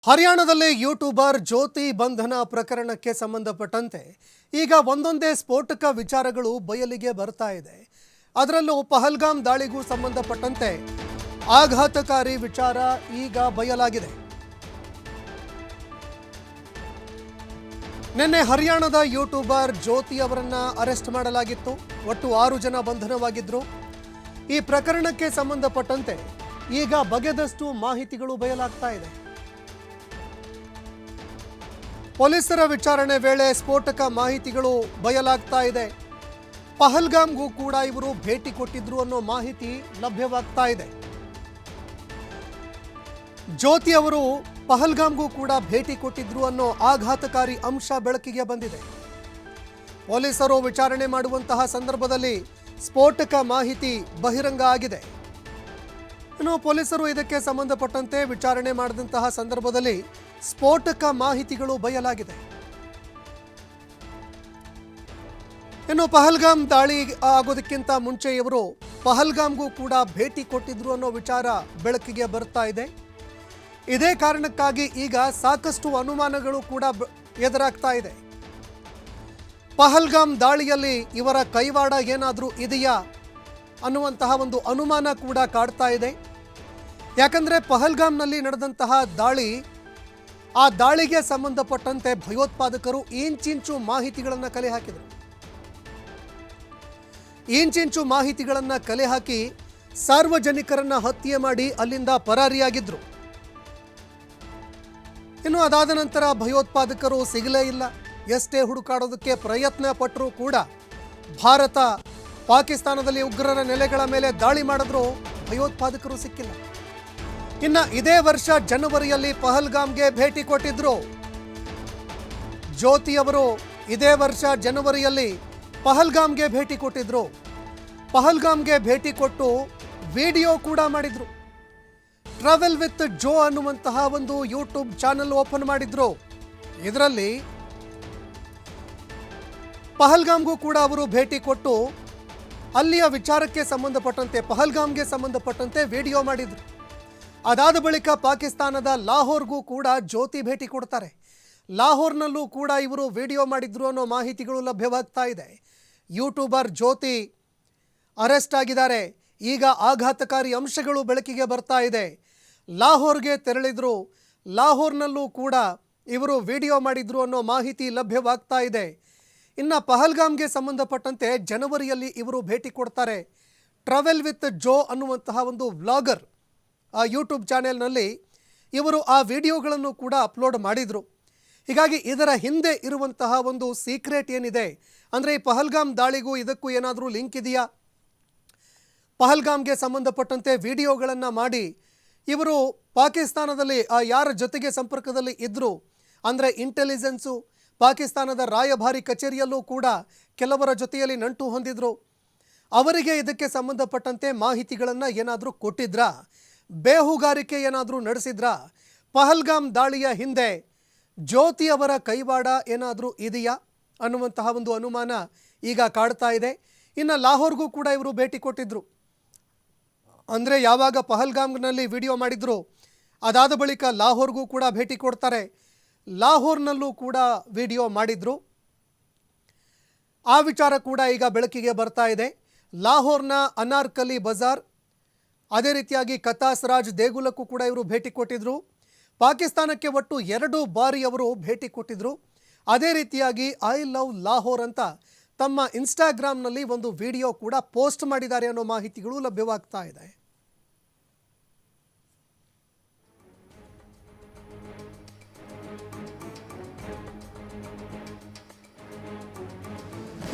ಹರಿಯಾಣದಲ್ಲಿ ಯೂಟ್ಯೂಬರ್ ಜ್ಯೋತಿ ಬಂಧನ ಪ್ರಕರಣಕ್ಕೆ ಸಂಬಂಧಪಟ್ಟಂತೆ ಈಗ ಒಂದೊಂದೇ ಸ್ಫೋಟಕ ವಿಚಾರಗಳು ಬಯಲಿಗೆ ಬರ್ತಾ ಇದೆ. ಅದರಲ್ಲೂ ಪಹಲ್ಗಾಮ್ ದಾಳಿಗೂ ಸಂಬಂಧಪಟ್ಟಂತೆ ಆಘಾತಕಾರಿ ವಿಚಾರ ಈಗ ಬಯಲಾಗಿದೆ. ನಿನ್ನೆ ಹರಿಯಾಣದ ಯೂಟ್ಯೂಬರ್ ಜ್ಯೋತಿ ಅವರನ್ನ ಅರೆಸ್ಟ್ ಮಾಡಲಾಗಿತ್ತು. ಒಟ್ಟು 6 ಜನ ಬಂಧನವಾಗಿದ್ರು. ಈ ಪ್ರಕರಣಕ್ಕೆ ಸಂಬಂಧಪಟ್ಟಂತೆ ಈಗ ಬಗೆದಷ್ಟು ಮಾಹಿತಿಗಳು ಬಯಲಾಗ್ತಾ ಇದೆ. ಪೊಲೀಸರ ವಿಚಾರಣೆ ವೇಳೆ ಸ್ಫೋಟಕ ಮಾಹಿತಿಗಳು ಬಯಲಾಗ್ತಾ ಇದೆ. ಪಹಲ್ಗಾಮ್ಗೂ ಕೂಡ ಇವರು ಭೇಟಿ ಕೊಟ್ಟಿದ್ರು ಅನ್ನೋ ಮಾಹಿತಿ ಲಭ್ಯವಾಗ್ತಾ ಇದೆ. ಜ್ಯೋತಿ ಅವರು ಪಹಲ್ಗಾಮ್ಗೂ ಕೂಡ ಭೇಟಿ ಕೊಟ್ಟಿದ್ರು ಅನ್ನೋ ಆಘಾತಕಾರಿ ಅಂಶ ಬೆಳಕಿಗೆ ಬಂದಿದೆ. ಪೊಲೀಸರು ವಿಚಾರಣೆ ಮಾಡುವಂತಹ ಸಂದರ್ಭದಲ್ಲಿ ಸ್ಫೋಟಕ ಮಾಹಿತಿ ಬಹಿರಂಗ ಆಗಿದೆ. ಇನ್ನು ಪೊಲೀಸರು ಇದಕ್ಕೆ ಸಂಬಂಧಪಟ್ಟಂತೆ ವಿಚಾರಣೆ ಮಾಡಿದಂತಹ ಸಂದರ್ಭದಲ್ಲಿ ಸ್ಫೋಟಕ ಮಾಹಿತಿಗಳು ಬಯಲಾಗಿದೆ. ಇನ್ನು ಪಹಲ್ಗಾಮ್ ದಾಳಿ ಆಗೋದಕ್ಕಿಂತ ಮುಂಚೆ ಇವರು ಪಹಲ್ಗಾಮ್ಗೂ ಕೂಡ ಭೇಟಿ ಕೊಟ್ಟಿದ್ರು ಅನ್ನೋ ವಿಚಾರ ಬೆಳಕಿಗೆ ಬರ್ತಾ ಇದೆ. ಇದೇ ಕಾರಣಕ್ಕಾಗಿ ಈಗ ಸಾಕಷ್ಟು ಅನುಮಾನಗಳು ಕೂಡ ಎದುರಾಗ್ತಾ ಇದೆ. ಪಹಲ್ಗಾಮ್ ದಾಳಿಯಲ್ಲಿ ಇವರ ಕೈವಾಡ ಏನಾದರೂ ಇದೆಯಾ ಅನ್ನುವಂತಹ ಒಂದು ಅನುಮಾನ ಕೂಡ ಕಾಡ್ತಾ ಇದೆ. ಯಾಕಂದ್ರೆ ಪಹಲ್ಗಾಮ್ನಲ್ಲಿ ನಡೆದಂತಹ ದಾಳಿ, ಆ ದಾಳಿಗೆ ಸಂಬಂಧಪಟ್ಟಂತೆ ಭಯೋತ್ಪಾದಕರು ಇಂಚಿಂಚು ಮಾಹಿತಿಗಳನ್ನು ಕಲೆ ಹಾಕಿದರು. ಇಂಚಿಂಚು ಮಾಹಿತಿಗಳನ್ನು ಕಲೆ ಹಾಕಿ ಸಾರ್ವಜನಿಕರನ್ನ ಹತ್ಯೆ ಮಾಡಿ ಅಲ್ಲಿಂದ ಪರಾರಿಯಾಗಿದ್ರು. ಇನ್ನು ಅದಾದ ನಂತರ ಭಯೋತ್ಪಾದಕರು ಸಿಗಲೇ ಇಲ್ಲ. ಎಷ್ಟೇ ಹುಡುಕಾಡೋದಕ್ಕೆ ಪ್ರಯತ್ನ ಪಟ್ಟರೂ ಕೂಡ ಭಾರತ ಪಾಕಿಸ್ತಾನದಲ್ಲಿ ಉಗ್ರರ ನೆಲೆಗಳ ಮೇಲೆ ದಾಳಿ ಮಾಡಿದ್ರು ಭಯೋತ್ಪಾದಕರು ಸಿಕ್ಕಿಲ್ಲ. ಇನ್ನ ಇದೇ ವರ್ಷ ಜನವರಿಯಲ್ಲಿ ಪಹಲ್ಗಾಮ್ಗೆ ಭೇಟಿ ಕೊಟ್ಟಿದ್ರು ಜ್ಯೋತಿ ಅವರು. ಇದೇ ವರ್ಷ ಜನವರಿಯಲ್ಲಿ ಪಹಲ್ಗಾಮ್ಗೆ ಭೇಟಿ ಕೊಟ್ಟಿದ್ರು. ಪಹಲ್ಗಾಮ್ಗೆ ಭೇಟಿ ಕೊಟ್ಟು ವಿಡಿಯೋ ಕೂಡ ಮಾಡಿದ್ರು. ಟ್ರಾವೆಲ್ ವಿತ್ ಜೋ ಅನ್ನುವಂತಹ ಒಂದು ಯೂಟ್ಯೂಬ್ ಚಾನೆಲ್ ಓಪನ್ ಮಾಡಿದ್ರು. ಇದರಲ್ಲಿ ಪಹಲ್ಗಾಮ್ಗೂ ಕೂಡ ಅವರು ಭೇಟಿ ಕೊಟ್ಟು ಅಲ್ಲಿಯ ವಿಚಾರಕ್ಕೆ ಸಂಬಂಧಪಟ್ಟಂತೆ, ಪಹಲ್ಗಾಮ್ಗೆ ಸಂಬಂಧಪಟ್ಟಂತೆ ವಿಡಿಯೋ ಮಾಡಿದ್ರು. ಅದಾದ ಬಳಿಕ ಪಾಕಿಸ್ತಾನದ ಲಾಹೋರ್ಗೂ ಕೂಡ ಜ್ಯೋತಿ ಭೇಟಿ ಕೊಡ್ತಾರೆ. ಲಾಹೋರ್ನಲ್ಲೂ ಕೂಡ ಇವರು ವಿಡಿಯೋ ಮಾಡಿದ್ರು ಅನ್ನೋ ಮಾಹಿತಿಗಳು ಲಭ್ಯವಾಗ್ತಾ ಇದೆ. ಯೂಟ್ಯೂಬರ್ ಜ್ಯೋತಿ ಅರೆಸ್ಟ್ ಆಗಿದ್ದಾರೆ. ಈಗ ಆಘಾತಕಾರಿ ಅಂಶಗಳು ಬೆಳಕಿಗೆ ಬರ್ತಾ ಇದೆ. ಲಾಹೋರ್ಗೆ ತೆರಳಿದ್ರು. ಲಾಹೋರ್ನಲ್ಲೂ ಕೂಡ ಇವರು ವಿಡಿಯೋ ಮಾಡಿದ್ರು ಅನ್ನೋ ಮಾಹಿತಿ ಲಭ್ಯವಾಗ್ತಾ ಇದೆ. ಇನ್ನು ಪಹಲ್ಗಾಮ್ಗೆ ಸಂಬಂಧಪಟ್ಟಂತೆ ಜನವರಿಯಲ್ಲಿ ಇವರು ಭೇಟಿ ಕೊಡ್ತಾರೆ. ಟ್ರಾವೆಲ್ ವಿತ್ ಜೋ ಅನ್ನುವಂತಹ ಒಂದು ವ್ಲಾಗರ್ ಆ ಯೂಟ್ಯೂಬ್ ಚಾನೆಲ್ನಲ್ಲಿ ಇವರು ಆ ವಿಡಿಯೋಗಳನ್ನು ಕೂಡ ಅಪ್ಲೋಡ್ ಮಾಡಿದರು. ಹೀಗಾಗಿ ಇದರ ಹಿಂದೆ ಇರುವಂತಹ ಒಂದು ಸೀಕ್ರೆಟ್ ಏನಿದೆ ಅಂದರೆ, ಈ ಪಹಲ್ಗಾಮ್ ದಾಳಿಗೂ ಇದಕ್ಕೂ ಏನಾದರೂ ಲಿಂಕ್ ಇದೆಯಾ? ಪಹಲ್ಗಾಮ್ಗೆ ಸಂಬಂಧಪಟ್ಟಂತೆ ವಿಡಿಯೋಗಳನ್ನು ಮಾಡಿ ಇವರು ಪಾಕಿಸ್ತಾನದಲ್ಲಿ ಯಾರ ಜೊತೆಗೆ ಸಂಪರ್ಕದಲ್ಲಿ ಇದ್ದರು ಅಂದರೆ ಇಂಟೆಲಿಜೆನ್ಸು, ಪಾಕಿಸ್ತಾನದ ರಾಯಭಾರಿ ಕಚೇರಿಯಲ್ಲೂ ಕೂಡ ಕೆಲವರ ಜೊತೆಯಲ್ಲಿ ನಂಟು ಹೊಂದಿದ್ರು. ಅವರಿಗೆ ಇದಕ್ಕೆ ಸಂಬಂಧಪಟ್ಟಂತೆ ಮಾಹಿತಿಗಳನ್ನು ಏನಾದರೂ ಕೊಟ್ಟಿದ್ರಾ? ಬೇಹುಗಾರಿಕೆ ಏನಾದರೂ ನಡೆಸಿದ್ರಾ? ಪಹಲ್ಗಾಮ್ ದಾಳಿಯ ಹಿಂದೆ ಜ್ಯೋತಿ ಅವರ ಕೈವಾಡ ಏನಾದರೂ ಇದೆಯಾ ಅನ್ನುವಂತಹ ಒಂದು ಅನುಮಾನ ಈಗ ಕಾಡ್ತಾ ಇದೆ. ಇನ್ನು ಲಾಹೋರ್ಗೂ ಕೂಡ ಇವರು ಭೇಟಿ ಕೊಟ್ಟಿದ್ರು. ಅಂದರೆ ಯಾವಾಗ ಪಹಲ್ಗಾಮ್ನಲ್ಲಿ ವಿಡಿಯೋ ಮಾಡಿದ್ರು ಅದಾದ ಬಳಿಕ ಲಾಹೋರ್ಗೂ ಕೂಡ ಭೇಟಿ ಕೊಡ್ತಾರೆ. ಲಾಹೋರ್ನಲ್ಲೂ ಕೂಡ ವಿಡಿಯೋ ಮಾಡಿದ್ರು. ಆ ವಿಚಾರ ಕೂಡ ಈಗ ಬೆಳಕಿಗೆ ಬರ್ತಾ ಇದೆ. ಲಾಹೋರ್ನ ಅನಾರ್ಕಲಿ ಬಜಾರ್, ಅದೇ ರೀತಿಯಾಗಿ ಕತಾಸ್ ರಾಜ್ ದೇಗುಲಕ್ಕೂ ಕೂಡ ಇವರು ಭೇಟಿ ಕೊಟ್ಟಿದ್ರು. ಪಾಕಿಸ್ತಾನಕ್ಕೆ ಒಟ್ಟು 2 ಬಾರಿ ಅವರು ಭೇಟಿ ಕೊಟ್ಟಿದ್ರು. ಅದೇ ರೀತಿಯಾಗಿ ಐ ಲವ್ ಲಾಹೋರ್ ಅಂತ ತಮ್ಮ ಇನ್ಸ್ಟಾಗ್ರಾಮ್ನಲ್ಲಿ ಒಂದು ವಿಡಿಯೋ ಕೂಡ ಪೋಸ್ಟ್ ಮಾಡಿದ್ದಾರೆ ಅನ್ನೋ ಮಾಹಿತಿಗಳು ಲಭ್ಯವಾಗ್ತಾ ಇದೆ.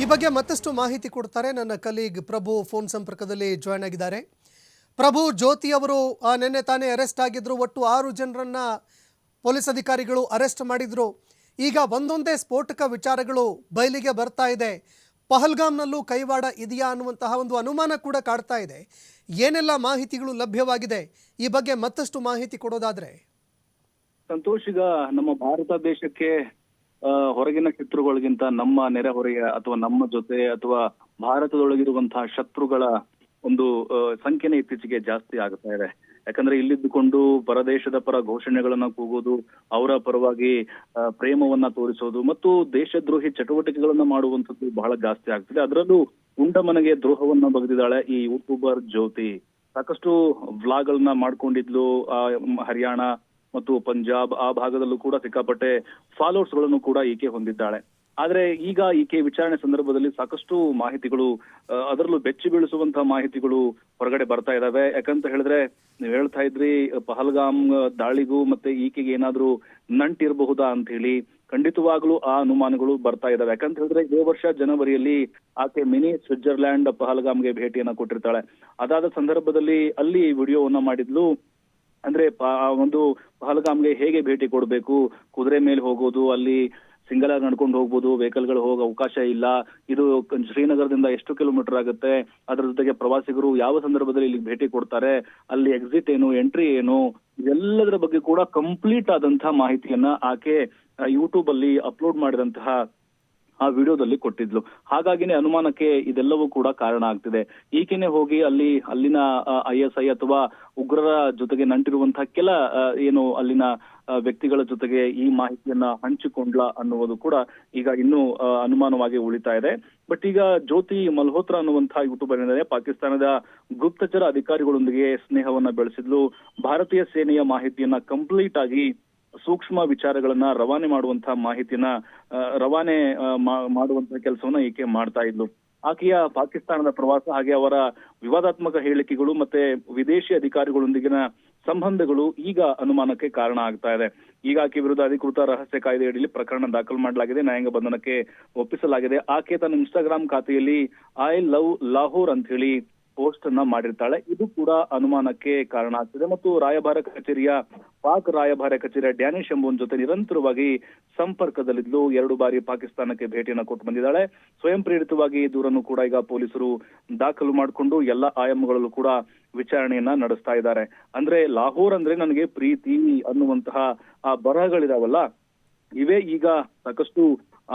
ಈ ಬಗ್ಗೆ ಮತ್ತಷ್ಟು ಮಾಹಿತಿ ಕೊಡ್ತಾರೆ ನನ್ನ ಕಲೀಗ್ ಪ್ರಭು. ಫೋನ್ ಸಂಪರ್ಕದಲ್ಲಿ ಜಾಯ್ನ್ ಆಗಿದ್ದಾರೆ. ಪ್ರಭು, ಜ್ಯೋತಿ ಅವರು ನಿನ್ನೆ ತಾನೇ ಅರೆಸ್ಟ್ ಆಗಿದ್ರು. ಒಟ್ಟು 6 ಜನರನ್ನ ಪೊಲೀಸ್ ಅಧಿಕಾರಿಗಳು ಅರೆಸ್ಟ್ ಮಾಡಿದ್ರು. ಈಗ ಒಂದೊಂದೇ ಸ್ಫೋಟಕ ವಿಚಾರಗಳು ಬಯಲಿಗೆ ಬರ್ತಾ ಇದೆ. ಪಹಲ್ಗಾಮ್ನಲ್ಲೂ ಕೈವಾಡ ಇದೆಯಾ ಅನ್ನುವಂತಹ ಒಂದು ಅನುಮಾನ ಕೂಡ ಕಾಡ್ತಾ ಇದೆ. ಏನೆಲ್ಲ ಮಾಹಿತಿಗಳು ಲಭ್ಯವಾಗಿದೆ ಈ ಬಗ್ಗೆ ಮತ್ತಷ್ಟು ಮಾಹಿತಿ ಕೊಡೋದಾದ್ರೆ? ಸಂತೋಷ್, ಈಗ ನಮ್ಮ ಭಾರತ ದೇಶಕ್ಕೆ ಹೊರಗಿನ ಶತ್ರುಗಳಿಗಿಂತ ನಮ್ಮ ನೆರೆಹೊರೆಯ ಅಥವಾ ನಮ್ಮ ಜೊತೆ ಅಥವಾ ಭಾರತದೊಳಗಿರುವಂತಹ ಶತ್ರುಗಳ ಒಂದು ಸಂಖ್ಯೆನೇ ಇತ್ತೀಚೆಗೆ ಜಾಸ್ತಿ ಆಗ್ತಾ ಇದೆ. ಯಾಕಂದ್ರೆ ಇಲ್ಲಿದ್ದುಕೊಂಡು ಪರದೇಶದ ಪರ ಘೋಷಣೆಗಳನ್ನ ಕೂಗೋದು, ಅವರ ಪರವಾಗಿ ಪ್ರೇಮವನ್ನ ತೋರಿಸೋದು ಮತ್ತು ದೇಶದ್ರೋಹಿ ಚಟುವಟಿಕೆಗಳನ್ನ ಮಾಡುವಂತದ್ದು ಬಹಳ ಜಾಸ್ತಿ ಆಗ್ತಿದೆ. ಅದರಲ್ಲೂ ಉಂಡಮನೆಗೆ ದ್ರೋಹವನ್ನ ಬಗೆದಿದ್ದಾಳೆ ಈ ಯೂಟ್ಯೂಬರ್ ಜ್ಯೋತಿ. ಸಾಕಷ್ಟು ವ್ಲಾಗ್ ಗಳನ್ನ ಮಾಡ್ಕೊಂಡಿದ್ಲು. ಹರಿಯಾಣ ಮತ್ತು ಪಂಜಾಬ್ ಆ ಭಾಗದಲ್ಲೂ ಕೂಡ ಸಿಕ್ಕಾಪಟ್ಟೆ ಫಾಲೋವರ್ಸ್ ಗಳನ್ನು ಕೂಡ ಈಕೆ ಹೊಂದಿದ್ದಾಳೆ. ಆದ್ರೆ ಈಗ ಈಕೆ ವಿಚಾರಣೆ ಸಂದರ್ಭದಲ್ಲಿ ಸಾಕಷ್ಟು ಮಾಹಿತಿಗಳು, ಅದರಲ್ಲೂ ಬೆಚ್ಚಿ ಬೀಳಿಸುವಂತಹ ಮಾಹಿತಿಗಳು ಹೊರಗಡೆ ಬರ್ತಾ ಇದಾವೆ. ಯಾಕಂತ ಹೇಳಿದ್ರೆ ನೀವ್ ಹೇಳ್ತಾ ಇದ್ರಿ ಪಹಲ್ಗಾಮ್ ದಾಳಿಗೂ ಮತ್ತೆ ಈಕೆಗೆ ಏನಾದ್ರೂ ನಂಟಿರಬಹುದಾ ಅಂತ ಹೇಳಿ. ಖಂಡಿತವಾಗ್ಲೂ ಆ ಅನುಮಾನಗಳು ಬರ್ತಾ ಇದಾವೆ. ಯಾಕಂತ ಹೇಳಿದ್ರೆ ಇದೇ ವರ್ಷ ಜನವರಿಯಲ್ಲಿ ಆಕೆ ಮಿನಿ ಸ್ವಿಟ್ಜರ್ಲ್ಯಾಂಡ್ ಪಹಲ್ಗಾಮ್ಗೆ ಭೇಟಿಯನ್ನ ಕೊಟ್ಟಿರ್ತಾಳೆ. ಅದಾದ ಸಂದರ್ಭದಲ್ಲಿ ಅಲ್ಲಿ ವಿಡಿಯೋವನ್ನ ಮಾಡಿದ್ಲು. ಅಂದ್ರೆ ಒಂದು ಪಹಲ್ಗಾಮ್ಗೆ ಹೇಗೆ ಭೇಟಿ ಕೊಡ್ಬೇಕು, ಕುದುರೆ ಮೇಲೆ ಹೋಗೋದು, ಅಲ್ಲಿ ಸಿಂಗಲ್ ಆಗಿ ನಡ್ಕೊಂಡು ಹೋಗ್ಬೋದು, ವೆಹಿಕಲ್ ಗಳು ಹೋಗೋ ಅವಕಾಶ ಇಲ್ಲ, ಇದು ಶ್ರೀನಗರದಿಂದ ಎಷ್ಟು ಕಿಲೋಮೀಟರ್ ಆಗುತ್ತೆ, ಅದರ ಜೊತೆಗೆ ಪ್ರವಾಸಿಗರು ಯಾವ ಸಂದರ್ಭದಲ್ಲಿ ಇಲ್ಲಿ ಭೇಟಿ ಕೊಡ್ತಾರೆ, ಅಲ್ಲಿ ಎಕ್ಸಿಟ್ ಏನು, ಎಂಟ್ರಿ ಏನು, ಎಲ್ಲದರ ಬಗ್ಗೆ ಕೂಡ ಕಂಪ್ಲೀಟ್ ಆದಂತಹ ಮಾಹಿತಿಯನ್ನ ಆಕೆ ಯೂಟ್ಯೂಬ್ ಅಲ್ಲಿ ಅಪ್ಲೋಡ್ ಮಾಡಿದಂತಹ ಆ ವಿಡಿಯೋದಲ್ಲಿ ಕೊಟ್ಟಿದ್ಲು. ಹಾಗಾಗಿನೇ ಅನುಮಾನಕ್ಕೆ ಇದೆಲ್ಲವೂ ಕೂಡ ಕಾರಣ ಆಗ್ತಿದೆ. ಈಕೆನೆ ಹೋಗಿ ಅಲ್ಲಿನ ISI ಅಥವಾ ಉಗ್ರರ ಜೊತೆಗೆ ನಂಟಿರುವಂತಹ ಕೆಲ ಏನು ಅಲ್ಲಿನ ವ್ಯಕ್ತಿಗಳ ಜೊತೆಗೆ ಈ ಮಾಹಿತಿಯನ್ನ ಹಂಚಿಕೊಂಡ್ಲ ಅನ್ನುವುದು ಕೂಡ ಈಗ ಇನ್ನೂ ಅನುಮಾನವಾಗಿ ಉಳಿತಾ ಇದೆ. ಬಟ್ ಈಗ ಜ್ಯೋತಿ ಮಲ್ಹೋತ್ರಾ ಅನ್ನುವಂತಹ ಯೂಟ್ಯೂಬರ್ ಏನಿದೆ, ಪಾಕಿಸ್ತಾನದ ಗುಪ್ತಚರ ಅಧಿಕಾರಿಗಳೊಂದಿಗೆ ಸ್ನೇಹವನ್ನ ಬೆಳೆಸಿದ್ಲು. ಭಾರತೀಯ ಸೇನೆಯ ಮಾಹಿತಿಯನ್ನ ಕಂಪ್ಲೀಟ್ ಆಗಿ ಸೂಕ್ಷ್ಮ ವಿಚಾರಗಳನ್ನ ರವಾನೆ ಮಾಡುವಂತಹ ಮಾಹಿತಿಯನ್ನ ರವಾನೆ ಮಾಡುವಂತಹ ಕೆಲಸವನ್ನ ಈಕೆ ಮಾಡ್ತಾ ಇದ್ಲು. ಆಕೆಯ ಪಾಕಿಸ್ತಾನದ ಪ್ರವಾಸ ಹಾಗೆ ಅವರ ವಿವಾದಾತ್ಮಕ ಹೇಳಿಕೆಗಳು ಮತ್ತೆ ವಿದೇಶಿ ಅಧಿಕಾರಿಗಳೊಂದಿಗಿನ ಸಂಬಂಧಗಳು ಈಗ ಅನುಮಾನಕ್ಕೆ ಕಾರಣ ಆಗ್ತಾ ಇದೆ. ಈಗ ಆಕೆ ವಿರುದ್ಧ ಅಧಿಕೃತ ರಹಸ್ಯ ಕಾಯ್ದೆ ಅಡಿಯಲ್ಲಿ ಪ್ರಕರಣ ದಾಖಲು ಮಾಡಲಾಗಿದೆ, ನ್ಯಾಯಾಂಗ ಬಂಧನಕ್ಕೆ ಒಪ್ಪಿಸಲಾಗಿದೆ. ಆಕೆ ತನ್ನ ಇನ್ಸ್ಟಾಗ್ರಾಮ್ ಖಾತೆಯಲ್ಲಿ ಐ ಲವ್ ಲಾಹೋರ್ ಅಂತ ಹೇಳಿ ಪೋಸ್ಟ್ ಅನ್ನ ಮಾಡಿರ್ತಾಳೆ. ಇದು ಕೂಡ ಅನುಮಾನಕ್ಕೆ ಕಾರಣ ಆಗ್ತಿದೆ. ಮತ್ತು ಪಾಕ್ ರಾಯಭಾರ ಕಚೇರಿಯ ಡ್ಯಾನಿಶ್ ಎಂಬುವನ್ ಜೊತೆ ನಿರಂತರವಾಗಿ ಸಂಪರ್ಕದಲ್ಲಿದ್ಲು. 2 ಬಾರಿ ಪಾಕಿಸ್ತಾನಕ್ಕೆ ಭೇಟಿಯನ್ನ ಕೊಟ್ಟು ಬಂದಿದ್ದಾಳೆ. ಸ್ವಯಂ ಪ್ರೇರಿತವಾಗಿ ದೂರನ್ನು ಕೂಡ ಈಗ ಪೊಲೀಸರು ದಾಖಲು ಮಾಡಿಕೊಂಡು ಎಲ್ಲ ಆಯಾಮಗಳಲ್ಲೂ ಕೂಡ ವಿಚಾರಣೆಯನ್ನ ನಡೆಸ್ತಾ ಇದ್ದಾರೆ. ಅಂದ್ರೆ ಲಾಹೋರ್ ಅಂದ್ರೆ ನನಗೆ ಪ್ರೀತಿ ಅನ್ನುವಂತಹ ಆ ಬರಹಗಳಿದಾವಲ್ಲ, ಇವೇ ಈಗ ಸಾಕಷ್ಟು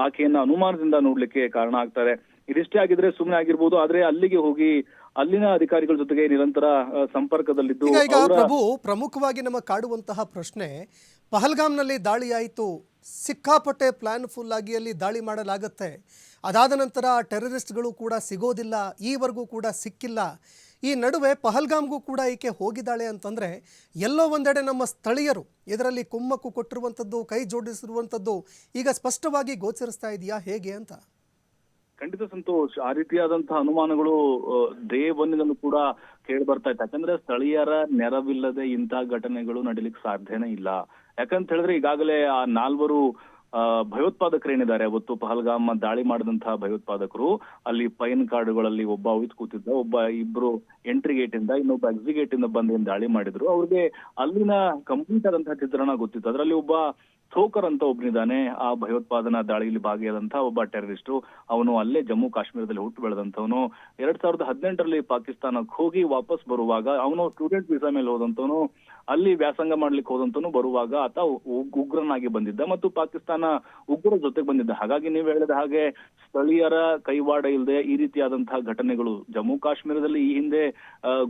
ಆಕೆಯನ್ನ ಅನುಮಾನದಿಂದ ನೋಡ್ಲಿಕ್ಕೆ ಕಾರಣ ಆಗ್ತಾರೆ. ಇದಿಷ್ಟೇ ಆಗಿದ್ರೆ ಸುಮ್ಮನೆ ಆಗಿರ್ಬೋದು, ಆದ್ರೆ ಅಲ್ಲಿಗೆ ಹೋಗಿ ಅಲ್ಲಿನ ಅಧಿಕಾರಿಗಳ ಜೊತೆಗೆ ನಿರಂತರ ಸಂಪರ್ಕದಲ್ಲಿದ್ದು ಈಗ ಪ್ರಭು, ಪ್ರಮುಖವಾಗಿ ನಮ್ಮ ಕಾಡುವಂತಹ ಪ್ರಶ್ನೆ, ಪಹಲ್ಗಾಮ್ನಲ್ಲಿ ದಾಳಿ ಆಯಿತು, ಸಿಕ್ಕಾಪಟ್ಟೆ ಪ್ಲಾನ್ ಫುಲ್ ಆಗಿ ಅಲ್ಲಿ ದಾಳಿ ಮಾಡಲಾಗತ್ತೆ, ಅದಾದ ನಂತರ ಟೆರರಿಸ್ಟ್ಗಳು ಕೂಡ ಸಿಗೋದಿಲ್ಲ, ಈವರೆಗೂ ಕೂಡ ಸಿಕ್ಕಿಲ್ಲ. ಈ ನಡುವೆ ಪಹಲ್ಗಾಮ್ಗೂ ಕೂಡ ಈಕೆ ಹೋಗಿದ್ದಾಳೆ ಅಂತಂದರೆ ಎಲ್ಲೋ ಒಂದೆಡೆ ನಮ್ಮ ಸ್ಥಳೀಯರು ಇದರಲ್ಲಿ ಕುಮ್ಮಕ್ಕು ಕೊಟ್ಟಿರುವಂಥದ್ದು, ಕೈ ಜೋಡಿಸಿರುವಂಥದ್ದು ಈಗ ಸ್ಪಷ್ಟವಾಗಿ ಗೋಚರಿಸ್ತಾ ಇದೆಯಾ ಹೇಗೆ ಅಂತ? ಖಂಡಿತ ಸಂತೋಷ್, ಆ ರೀತಿಯಾದಂತಹ ಅನುಮಾನಗಳು ಡೇ ಒನ್ನಿನಲ್ಲೂ ಕೂಡ ಕೇಳಿ ಬರ್ತಾ ಇತ್ತು. ಯಾಕಂದ್ರೆ ಸ್ಥಳೀಯರ ನೆರವಿಲ್ಲದೆ ಇಂತಹ ಘಟನೆಗಳು ನಡೀಲಿಕ್ಕೆ ಸಾಧ್ಯನೇ ಇಲ್ಲ. ಯಾಕಂತ ಹೇಳಿದ್ರೆ ಈಗಾಗಲೇ ಆ 4 ಭಯೋತ್ಪಾದಕರೇನಿದ್ದಾರೆ, ಅವತ್ತು ಪಹಲ್ಗಾಮ್ ದಾಳಿ ಮಾಡಿದಂತಹ ಭಯೋತ್ಪಾದಕರು, ಅಲ್ಲಿ ಪೈನ್ ಕಾರ್ಡ್ಗಳಲ್ಲಿ ಒಬ್ಬ ಅವಿತ್ ಕೂತಿದ್ದ, ಇಬ್ರು ಎಂಟ್ರಿ ಗೇಟ್ ಇಂದ, ಇನ್ನೊಬ್ಬ ಎಕ್ಸಿಟ್ ಗೇಟ್ ಇಂದ ಬಂದು ಏನ್ ದಾಳಿ ಮಾಡಿದ್ರು, ಅವ್ರಿಗೆ ಅಲ್ಲಿನ ಕಂಪ್ಲೀಟ್ ಆದಂತಹ ಚಿತ್ರಣ ಗೊತ್ತಿತ್ತು. ಅದರಲ್ಲಿ ಒಬ್ಬ ಥೋಕರ್ ಅಂತ ಒಬ್ಬನಿದ್ದಾನೆ, ಆ ಭಯೋತ್ಪಾದನಾ ದಾಳಿಯಲ್ಲಿ ಭಾಗಿಯಾದಂತಹ ಒಬ್ಬ ಟೆರರಿಸ್ಟ್. ಅವನು ಅಲ್ಲೇ ಜಮ್ಮು ಕಾಶ್ಮೀರದಲ್ಲಿ ಹುಟ್ಟು ಬೆಳೆದಂತವನು. 2018ರಲ್ಲಿ ಪಾಕಿಸ್ತಾನಕ್ಕೆ ಹೋಗಿ ವಾಪಸ್ ಬರುವಾಗ ಅವನು ಸ್ಟೂಡೆಂಟ್ ವೀಸಾ ಮೇಲೆ ಹೋದಂತವನು, ಅಲ್ಲಿ ವ್ಯಾಸಂಗ ಮಾಡ್ಲಿಕ್ಕೆ ಹೋದಂತವನು. ಬರುವಾಗ ಆತ ಉಗ್ರನಾಗಿ ಬಂದಿದ್ದ ಮತ್ತು ಪಾಕಿಸ್ತಾನ ಉಗ್ರ ಜೊತೆಗೆ ಬಂದಿದ್ದ. ಹಾಗಾಗಿ ನೀವು ಹೇಳಿದ ಹಾಗೆ ಸ್ಥಳೀಯರ ಕೈವಾಡ ಇಲ್ಲದೆ ಈ ರೀತಿಯಾದಂತಹ ಘಟನೆಗಳು ಜಮ್ಮು ಕಾಶ್ಮೀರದಲ್ಲಿ ಈ ಹಿಂದೆ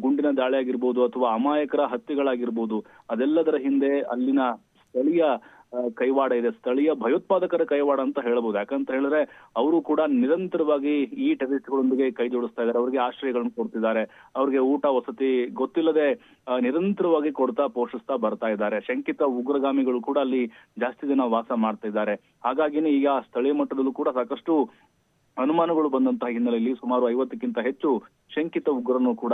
ಗುಂಡಿನ ದಾಳಿ ಆಗಿರ್ಬೋದು ಅಥವಾ ಅಮಾಯಕರ ಹತ್ಯೆಗಳಾಗಿರ್ಬೋದು, ಅದೆಲ್ಲದರ ಹಿಂದೆ ಅಲ್ಲಿನ ಸ್ಥಳೀಯ ಕೈವಾಡ ಇದೆ, ಸ್ಥಳೀಯ ಭಯೋತ್ಪಾದಕರ ಕೈವಾಡ ಅಂತ ಹೇಳ್ಬೋದು. ಯಾಕಂತ ಹೇಳಿದ್ರೆ ಅವರು ಕೂಡ ನಿರಂತರವಾಗಿ ಈ ಟೆರರಿಸ್ಟ್ಗಳೊಂದಿಗೆ ಕೈ ಜೋಡಿಸ್ತಾ ಇದ್ದಾರೆ, ಅವರಿಗೆ ಆಶ್ರಯಗಳನ್ನು ಕೊಡ್ತಿದ್ದಾರೆ, ಅವ್ರಿಗೆ ಊಟ ವಸತಿ ಗೊತ್ತಿಲ್ಲದೆ ನಿರಂತರವಾಗಿ ಕೊಡ್ತಾ ಪೋಷಿಸ್ತಾ ಬರ್ತಾ ಇದ್ದಾರೆ. ಶಂಕಿತ ಉಗ್ರಗಾಮಿಗಳು ಕೂಡ ಅಲ್ಲಿ ಜಾಸ್ತಿ ದಿನ ವಾಸ ಮಾಡ್ತಾ ಇದ್ದಾರೆ. ಹಾಗಾಗಿನೇ ಈಗ ಸ್ಥಳೀಯ ಮಟ್ಟದಲ್ಲೂ ಕೂಡ ಸಾಕಷ್ಟು ಅನುಮಾನಗಳು ಬಂದಂತಹ ಹಿನ್ನೆಲೆಯಲ್ಲಿ ಸುಮಾರು 50ಕ್ಕಿಂತ ಹೆಚ್ಚು ಶಂಕಿತ ಉಗ್ರರನ್ನು ಕೂಡ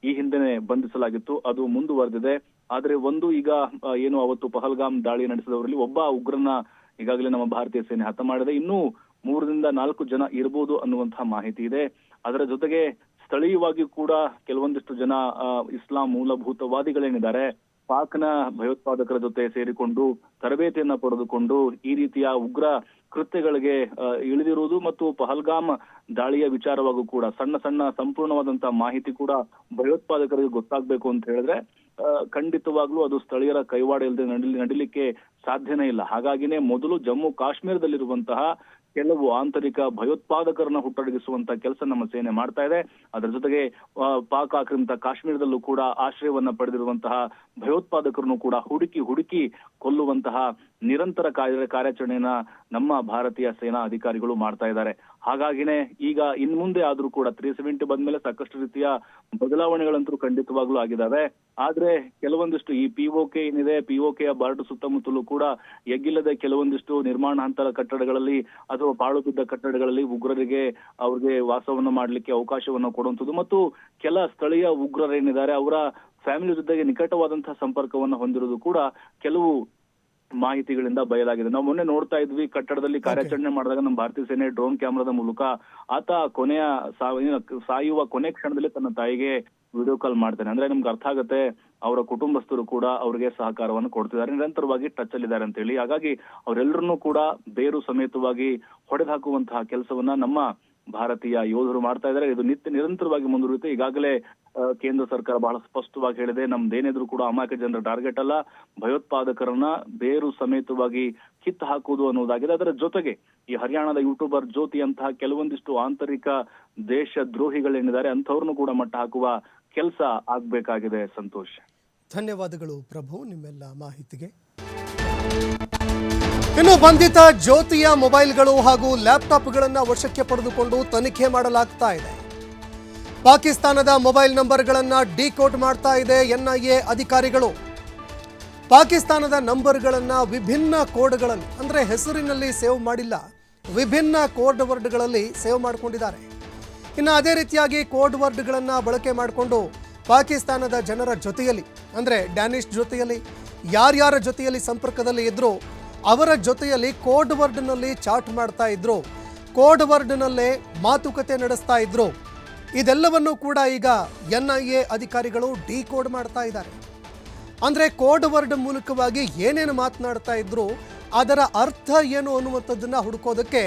ಈ ಹಿಂದೆನೆ ಬಂಧಿಸಲಾಗಿತ್ತು. ಅದು ಮುಂದುವರೆದಿದೆ. ಆದ್ರೆ ಒಂದು ಈಗ ಏನು ಅವತ್ತು ಪಹಲ್ಗಾಮ್ ದಾಳಿ ನಡೆಸಿದವರಲ್ಲಿ ಒಬ್ಬ ಉಗ್ರನ ಈಗಾಗಲೇ ನಮ್ಮ ಭಾರತೀಯ ಸೇನೆ ಹತ ಮಾಡಿದೆ. ಇನ್ನೂ 3ರಿಂದ 4 ಜನ ಇರಬಹುದು ಅನ್ನುವಂತಹ ಮಾಹಿತಿ ಇದೆ. ಅದರ ಜೊತೆಗೆ ಸ್ಥಳೀಯವಾಗಿ ಕೂಡ ಕೆಲವೊಂದಿಷ್ಟು ಜನ ಇಸ್ಲಾಂ ಮೂಲಭೂತವಾದಿಗಳೇನಿದ್ದಾರೆ, ಪಾಕ್ನ ಭಯೋತ್ಪಾದಕರ ಜೊತೆ ಸೇರಿಕೊಂಡು ತರಬೇತಿಯನ್ನ ಪಡೆದುಕೊಂಡು ಈ ರೀತಿಯ ಉಗ್ರ ಕೃತ್ಯಗಳಿಗೆ ಇಳಿದಿರುವುದು ಮತ್ತು ಪಹಲ್ಗಾಮ್ ದಾಳಿಯ ವಿಚಾರವಾಗೂ ಕೂಡ ಸಣ್ಣ ಸಣ್ಣ ಸಂಪೂರ್ಣವಾದಂತಹ ಮಾಹಿತಿ ಕೂಡ ಭಯೋತ್ಪಾದಕರಿಗೆ ಗೊತ್ತಾಗ್ಬೇಕು ಅಂತ ಹೇಳಿದ್ರೆ ಖಂಡಿತವಾಗ್ಲೂ ಅದು ಸ್ಥಳೀಯರ ಕೈವಾಡ ಇಲ್ಲದೆ ನಡಿಲಿಕ್ಕೆ ಸಾಧ್ಯನೇ ಇಲ್ಲ. ಹಾಗಾಗಿನೇ ಮೊದಲು ಜಮ್ಮು ಕಾಶ್ಮೀರದಲ್ಲಿರುವಂತಹ ಕೆಲವು ಆಂತರಿಕ ಭಯೋತ್ಪಾದಕರನ್ನ ಹುಟ್ಟಡಗಿಸುವಂತ ಕೆಲಸ ನಮ್ಮ ಸೇನೆ ಮಾಡ್ತಾ ಇದೆ. ಅದರ ಜೊತೆಗೆ ಪಾಕ್ ಆಕ್ರಮಿತ ಕಾಶ್ಮೀರದಲ್ಲೂ ಕೂಡ ಆಶ್ರಯವನ್ನ ಪಡೆದಿರುವಂತಹ ಭಯೋತ್ಪಾದಕರನ್ನು ಕೂಡ ಹುಡುಕಿ ಕೊಲ್ಲುವಂತಹ ನಿರಂತರ ಕಾರ್ಯಾಚರಣೆಯನ್ನ ನಮ್ಮ ಭಾರತೀಯ ಸೇನಾ ಅಧಿಕಾರಿಗಳು ಮಾಡ್ತಾ ಇದ್ದಾರೆ. ಹಾಗಾಗಿನೇ ಈಗ ಇನ್ ಮುಂದೆ ಆದ್ರೂ ಕೂಡ 370 ಬಂದ್ಮೇಲೆ ಸಾಕಷ್ಟು ರೀತಿಯ ಬದಲಾವಣೆಗಳಂತೂ ಖಂಡಿತವಾಗ್ಲೂ ಆಗಿದಾವೆ. ಆದ್ರೆ ಕೆಲವೊಂದಿಷ್ಟು ಈ POK ಏನಿದೆ, POKಯ ಬಾರ್ಡರ್ ಸುತ್ತಮುತ್ತಲೂ ಕೂಡ ಎಗ್ಗಿಲ್ಲದೆ ಕೆಲವೊಂದಿಷ್ಟು ನಿರ್ಮಾಣ ಹಂತದ ಕಟ್ಟಡಗಳಲ್ಲಿ ಅಥವಾ ಪಾಳು ಬಿದ್ದ ಕಟ್ಟಡಗಳಲ್ಲಿ ಉಗ್ರರಿಗೆ ಅವ್ರಿಗೆ ವಾಸವನ್ನ ಮಾಡ್ಲಿಕ್ಕೆ ಅವಕಾಶವನ್ನ ಕೊಡುವಂಥದ್ದು ಮತ್ತು ಕೆಲ ಸ್ಥಳೀಯ ಉಗ್ರರೇನಿದ್ದಾರೆ ಅವರ ಫ್ಯಾಮಿಲಿ ಜೊತೆಗೆ ನಿಕಟವಾದಂತಹ ಸಂಪರ್ಕವನ್ನ ಹೊಂದಿರುವುದು ಕೂಡ ಕೆಲವು ಮಾಹಿತಿಗಳಿಂದ ಬಯಲಾಗಿದೆ. ನಾವು ಮೊನ್ನೆ ನೋಡ್ತಾ ಇದ್ವಿ, ಕಟ್ಟಡದಲ್ಲಿ ಕಾರ್ಯಾಚರಣೆ ಮಾಡಿದಾಗ ನಮ್ಮ ಭಾರತೀಯ ಸೇನೆ ಡ್ರೋನ್ ಕ್ಯಾಮೆರಾದ ಮೂಲಕ ಆತ ಸಾಯುವ ಕೊನೆ ಕ್ಷಣದಲ್ಲಿ ತನ್ನ ತಾಯಿಗೆ ವಿಡಿಯೋ ಕಾಲ್ ಮಾಡ್ತಾನೆ. ಅಂದ್ರೆ ನಮ್ಗೆ ಅರ್ಥ ಆಗುತ್ತೆ ಅವರ ಕುಟುಂಬಸ್ಥರು ಕೂಡ ಅವ್ರಿಗೆ ಸಹಕಾರವನ್ನು ಕೊಡ್ತಿದ್ದಾರೆ, ನಿರಂತರವಾಗಿ ಟಚ್ ಅಲ್ಲಿ ಇದ್ದಾರೆ ಅಂತ ಹೇಳಿ. ಹಾಗಾಗಿ ಅವರೆಲ್ಲರನ್ನೂ ಕೂಡ ಬೇರು ಸಮೇತವಾಗಿ ಹೊಡೆದಾಕುವಂತಹ ಕೆಲಸವನ್ನ ನಮ್ಮ ಭಾರತೀಯ ಯೋಧರು ಮಾಡ್ತಾ ಇದ್ದಾರೆ. ಇದು ನಿರಂತರವಾಗಿ ಮುಂದುವರಿಯುತ್ತೆ. ಈಗಾಗಲೇ ಕೇಂದ್ರ ಸರ್ಕಾರ ಬಹಳ ಸ್ಪಷ್ಟವಾಗಿ ಹೇಳಿದೆ, ನಮ್ದೇನಿದ್ರು ಕೂಡ ಅಮಾಯಕ ಜನರ ಟಾರ್ಗೆಟ್ ಅಲ್ಲ, ಭಯೋತ್ಪಾದಕರನ್ನ ಬೇರು ಸಮೇತವಾಗಿ ಕಿತ್ತು ಹಾಕುವುದು ಅನ್ನೋದಾಗಿದೆ. ಅದರ ಜೊತೆಗೆ ಈ ಹರಿಯಾಣದ ಯೂಟ್ಯೂಬರ್ ಜ್ಯೋತಿ ಅಂತಹ ಕೆಲವೊಂದಿಷ್ಟು ಆಂತರಿಕ ದೇಶ ದ್ರೋಹಿಗಳೇನಿದ್ದಾರೆ ಅಂಥವ್ರನ್ನು ಕೂಡ ಮಟ್ಟ ಹಾಕುವ ಕೆಲಸ ಆಗ್ಬೇಕಾಗಿದೆ. ಸಂತೋಷ್, ಧನ್ಯವಾದಗಳು ಪ್ರಭು ನಿಮ್ಮೆಲ್ಲ ಮಾಹಿತಿಗೆ. ಇನ್ನು ಬಂಧಿತ ಜ್ಯೋತಿಯ ಮೊಬೈಲ್ಗಳು ಹಾಗೂ ಲ್ಯಾಪ್ಟಾಪ್ಗಳನ್ನು ವಶಕ್ಕೆ ಪಡೆದುಕೊಂಡು ತನಿಖೆ ಮಾಡಲಾಗ್ತಾ ಇದೆ. ಪಾಕಿಸ್ತಾನದ ಮೊಬೈಲ್ ನಂಬರ್ಗಳನ್ನು ಡಿಕೋಡ್ ಮಾಡ್ತಾ ಇದೆ NIA ಅಧಿಕಾರಿಗಳು. ಪಾಕಿಸ್ತಾನದ ನಂಬರ್ಗಳನ್ನು ವಿಭಿನ್ನ ಕೋಡ್ಗಳಲ್ಲಿ, ಅಂದರೆ ಹೆಸರಿನಲ್ಲಿ ಸೇವ್ ಮಾಡಿಲ್ಲ, ವಿಭಿನ್ನ ಕೋಡ್ ವರ್ಡ್ಗಳಲ್ಲಿ ಸೇವ್ ಮಾಡಿಕೊಂಡಿದ್ದಾರೆ. ಇನ್ನು ಅದೇ ರೀತಿಯಾಗಿ ಕೋಡ್ ವರ್ಡ್ಗಳನ್ನು ಬಳಕೆ ಮಾಡಿಕೊಂಡು ಪಾಕಿಸ್ತಾನದ ಜನರ ಜೊತೆಯಲ್ಲಿ, ಅಂದರೆ ಡ್ಯಾನಿಷ್ ಜೊತೆಯಲ್ಲಿ ಯಾರ್ಯಾರ ಜೊತೆಯಲ್ಲಿ ಸಂಪರ್ಕದಲ್ಲಿ ಇದ್ರೂ ಅವರ ಜೊತೆಯಲ್ಲಿ ಕೋಡ್ ವರ್ಡ್ನಲ್ಲಿ ಚಾಟ್ ಮಾಡ್ತಾ ಇದ್ರು, ಕೋಡ್ ವರ್ಡ್ನಲ್ಲೇ ಮಾತುಕತೆ ನಡೆಸ್ತಾ ಇದ್ರು. ಇದೆಲ್ಲವನ್ನು ಕೂಡ ಈಗ NIA ಅಧಿಕಾರಿಗಳು ಡಿಕೋಡ್ ಮಾಡ್ತಾ ಇದ್ದಾರೆ. ಅಂದರೆ ಕೋಡ್ ವರ್ಡ್ ಮೂಲಕವಾಗಿ ಏನೇನು ಮಾತನಾಡ್ತಾ ಇದ್ರು ಅದರ ಅರ್ಥ ಏನು ಅನ್ನುವಂಥದ್ದನ್ನು ಹುಡುಕೋದಕ್ಕೆ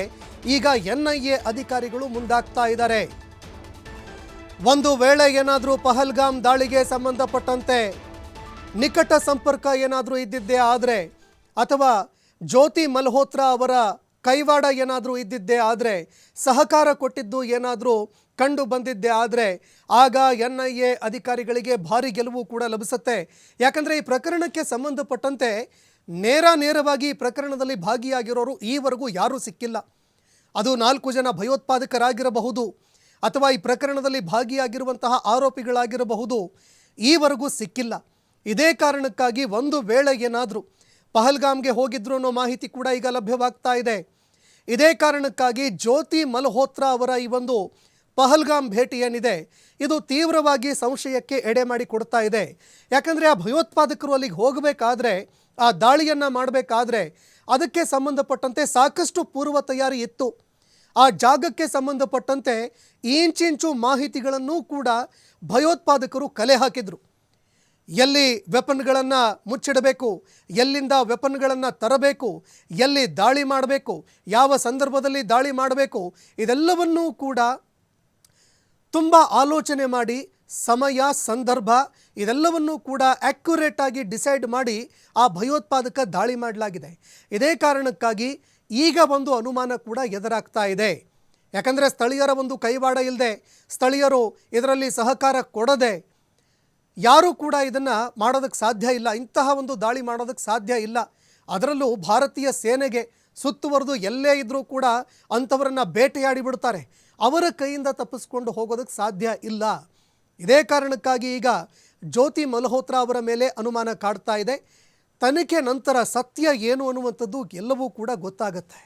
ಈಗ NIA ಅಧಿಕಾರಿಗಳು ಮುಂದಾಗ್ತಾ ಇದ್ದಾರೆ. ಒಂದು ವೇಳೆ ಏನಾದರೂ ಪಹಲ್ಗಾಮ್ ದಾಳಿಗೆ ಸಂಬಂಧಪಟ್ಟಂತೆ ನಿಕಟ ಸಂಪರ್ಕ ಏನಾದರೂ ಇದ್ದಿದ್ದೇ ಆದರೆ, ಅಥವಾ ಜ್ಯೋತಿ ಮಲ್ಹೋತ್ರಾ ಅವರ ಕೈವಾಡ ಏನಾದರೂ ಇದ್ದಿದ್ದೇ ಆದರೆ, ಸಹಕಾರ ಕೊಟ್ಟಿದ್ದು ಏನಾದರೂ ಕಂಡು ಬಂದಿದ್ದೇ ಆದರೆ ಆಗ NIA ಅಧಿಕಾರಿಗಳಿಗೆ ಭಾರಿ ಗೆಲುವು ಕೂಡ ಲಭಿಸುತ್ತೆ. ಯಾಕಂದರೆ ಈ ಪ್ರಕರಣಕ್ಕೆ ಸಂಬಂಧಪಟ್ಟಂತೆ ನೇರವಾಗಿ ಈ ಪ್ರಕರಣದಲ್ಲಿ ಭಾಗಿಯಾಗಿರೋರು ಈವರೆಗೂ ಯಾರೂ ಸಿಕ್ಕಿಲ್ಲ. ಅದು 4 ಜನ ಭಯೋತ್ಪಾದಕರಾಗಿರಬಹುದು ಅಥವಾ ಈ ಪ್ರಕರಣದಲ್ಲಿ ಭಾಗಿಯಾಗಿರುವಂತಹ ಆರೋಪಿಗಳಾಗಿರಬಹುದು, ಈವರೆಗೂ ಸಿಕ್ಕಿಲ್ಲ. ಇದೇ ಕಾರಣಕ್ಕಾಗಿ ಒಂದು ವೇಳೆ ಏನಾದರೂ ಪಹಲ್ಗಾಮ್ಗೆ ಹೋಗಿದ್ರು ಅನ್ನೋ ಮಾಹಿತಿ ಕೂಡ ಈಗ ಲಭ್ಯವಾಗ್ತಾ ಇದೆ. ಇದೇ ಕಾರಣಕ್ಕಾಗಿ ಜ್ಯೋತಿ ಮಲ್ಹೋತ್ರಾ ಅವರ ಈ ಒಂದು ಪಹಲ್ಗಾಮ್ ಭೇಟಿ ಏನಿದೆ ಇದು ತೀವ್ರವಾಗಿ ಸಂಶಯಕ್ಕೆ ಎಡೆ ಮಾಡಿ ಕೊಡ್ತಾ ಇದೆ. ಯಾಕಂದರೆ ಆ ಭಯೋತ್ಪಾದಕರು ಅಲ್ಲಿಗೆ ಹೋಗಬೇಕಾದ್ರೆ, ಆ ದಾಳಿಯನ್ನು ಮಾಡಬೇಕಾದ್ರೆ ಅದಕ್ಕೆ ಸಂಬಂಧಪಟ್ಟಂತೆ ಸಾಕಷ್ಟು ಪೂರ್ವ ತಯಾರಿ ಇತ್ತು. ಆ ಜಾಗಕ್ಕೆ ಸಂಬಂಧಪಟ್ಟಂತೆ ಇಂಚಿಂಚು ಮಾಹಿತಿಗಳನ್ನು ಕೂಡ ಭಯೋತ್ಪಾದಕರು ಕಲೆ ಹಾಕಿದ್ರು. ಎಲ್ಲಿ ವೆಪನ್ಗಳನ್ನು ಮುಚ್ಚಿಡಬೇಕು, ಎಲ್ಲಿಂದ ವೆಪನ್ಗಳನ್ನು ತರಬೇಕು, ಎಲ್ಲಿ ದಾಳಿ ಮಾಡಬೇಕು, ಯಾವ ಸಂದರ್ಭದಲ್ಲಿ ದಾಳಿ ಮಾಡಬೇಕು, ಇದೆಲ್ಲವನ್ನೂ ಕೂಡ ತುಂಬ ಆಲೋಚನೆ ಮಾಡಿ ಸಮಯ, ಸಂದರ್ಭ ಇದೆಲ್ಲವನ್ನೂ ಕೂಡ ಆ್ಯಕ್ಯುರೇಟ್ ಆಗಿ ಡಿಸೈಡ್ ಮಾಡಿ ಆ ಭಯೋತ್ಪಾದಕ ದಾಳಿ ಮಾಡಲಾಗಿದೆ. ಇದೇ ಕಾರಣಕ್ಕಾಗಿ ಈಗ ಒಂದು ಅನುಮಾನ ಕೂಡ ಎದುರಾಗ್ತಾ ಇದೆ. ಯಾಕಂದರೆ ಸ್ಥಳೀಯರ ಒಂದು ಕೈವಾಡ ಇಲ್ಲದೆ, ಸ್ಥಳೀಯರು ಇದರಲ್ಲಿ ಸಹಕಾರ ಕೊಡದೆ ಯಾರೂ ಕೂಡ ಇದನ್ನು ಮಾಡೋದಕ್ಕೆ ಸಾಧ್ಯ ಇಲ್ಲ, ಇಂತಹ ಒಂದು ದಾಳಿ ಮಾಡೋದಕ್ಕೆ ಸಾಧ್ಯ ಇಲ್ಲ. ಅದರಲ್ಲೂ ಭಾರತೀಯ ಸೇನೆಗೆ ಸುತ್ತುವರೆದು ಎಲ್ಲೇ ಇದ್ದರೂ ಕೂಡ ಅಂಥವರನ್ನು ಬೇಟೆಯಾಡಿ ಬಿಡ್ತಾರೆ, ಅವರ ಕೈಯಿಂದ ತಪ್ಪಿಸ್ಕೊಂಡು ಹೋಗೋದಕ್ಕೆ ಸಾಧ್ಯ ಇಲ್ಲ. ಇದೇ ಕಾರಣಕ್ಕಾಗಿ ಈಗ ಜ್ಯೋತಿ ಮಲ್ಹೋತ್ರಾ ಅವರ ಮೇಲೆ ಅನುಮಾನ ಕಾಡ್ತಾ ಇದೆ. ತನಿಖೆ ನಂತರ ಸತ್ಯ ಏನು ಅನ್ನುವಂಥದ್ದು ಎಲ್ಲವೂ ಕೂಡ ಗೊತ್ತಾಗುತ್ತೆ.